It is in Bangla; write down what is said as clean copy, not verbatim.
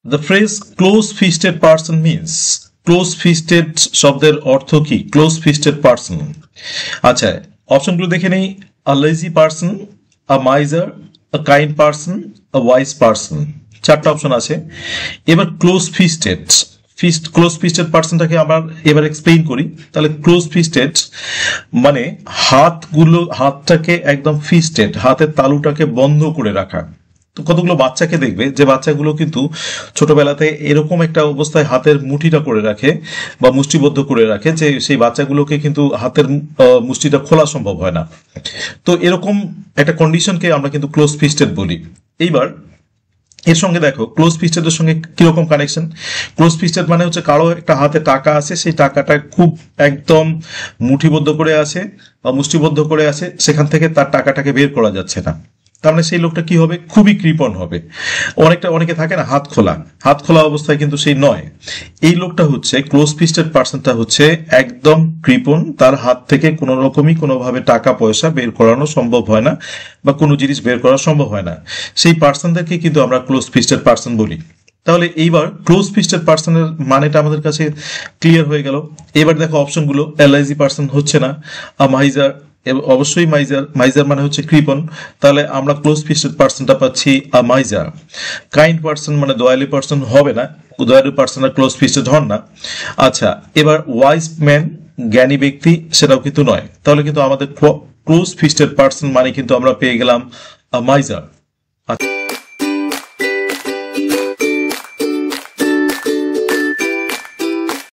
The phrase close-fisted person means close-fisted শব্দের অর্থ কি? Close-fisted person. আচ্ছা, অপশনগুলো দেখে নেই। A lazy person, a miser, a kind person, a wise person. চারটা অপশন আছে। এবার ক্লোজ ফিস্টেড পার্সনটাকে আমরা এবার এক্সপ্লেইন করি। তাহলে ক্লোজ ফিস্টেড মানে হাতটাকে একদম ফিস্টেড, হাতের তালুটাকে বন্ধ করে রাখা। তো কতগুলো বাচ্চাকে দেখবে যে বাচ্চাগুলো কিন্তু ছোটবেলাতে এরকম একটা অবস্থায় হাতের মুঠিটা করে রাখে বা মুষ্টিবদ্ধ করে রাখে যে সেই বাচ্চাগুলোকে কিন্তু হাতের মুষ্টিটা খোলা সম্ভব হয় না। তো এরকম একটা কন্ডিশনকে আমরা কিন্তু ক্লোজ ফিস্টেড বলি। এইবার এর সঙ্গে দেখো ক্লোজ ফিস্টেডের সঙ্গে কিরকম কানেকশন। ক্লোজ ফিস্টেড মানে হচ্ছে কারো একটা হাতে টাকা আছে, সেই টাকাটা খুব একদম মুঠিবদ্ধ করে আছে বা মুষ্টিবদ্ধ করে আছে, সেখান থেকে তার টাকাটাকে বের করা যাচ্ছে না। তার মানে সেই লোকটা কি হবে? খুবই কৃপণ হবে। অনেকে থাকে না হাত খোলা অবস্থায়, কিন্তু সেই নয়। এই লোকটা হচ্ছে ক্লোজ ফিস্টেড পার্সনটা হচ্ছে একদম কৃপণ, তার হাত থেকে কোনো রকমই কোনোভাবে টাকা পয়সা বের করানো সম্ভব হয় না বা কোনো জিনিস বের করা সম্ভব হয় না। সেই পার্সনদেরকে কিন্তু আমরা ক্লোজ ফিস্টেড পার্সন বলি। তাহলে এইবার ক্লোজ ফিস্টেড পার্সনের মানেটা আমাদের কাছে ক্লিয়ার হয়ে গেল। এবার দেখো অপশনগুলো। এলআইজি পার্সন হচ্ছে না, মাইজার অবশ্যই মাইজার মানে হচ্ছে কৃপণ, তাহলে আমরা ক্লোজ ফিস্টেড পার্সনটা পাচ্ছি মাইজার। কাইন্ড পার্সন মানে দয়ালু পার্সন হবে না, দয়ালু পার্সনরা ক্লোজ ফিস্টেড হন না। আচ্ছা, এবার ওয়াইজ ম্যান জ্ঞানী ব্যক্তি সেটাও কিন্তু নয়, তাহলে কিন্তু আমাদের ক্লোজ ফিস্টেড পার্সন মানে কিন্তু আমরা পেয়ে গেলাম মাইজার। আচ্ছা।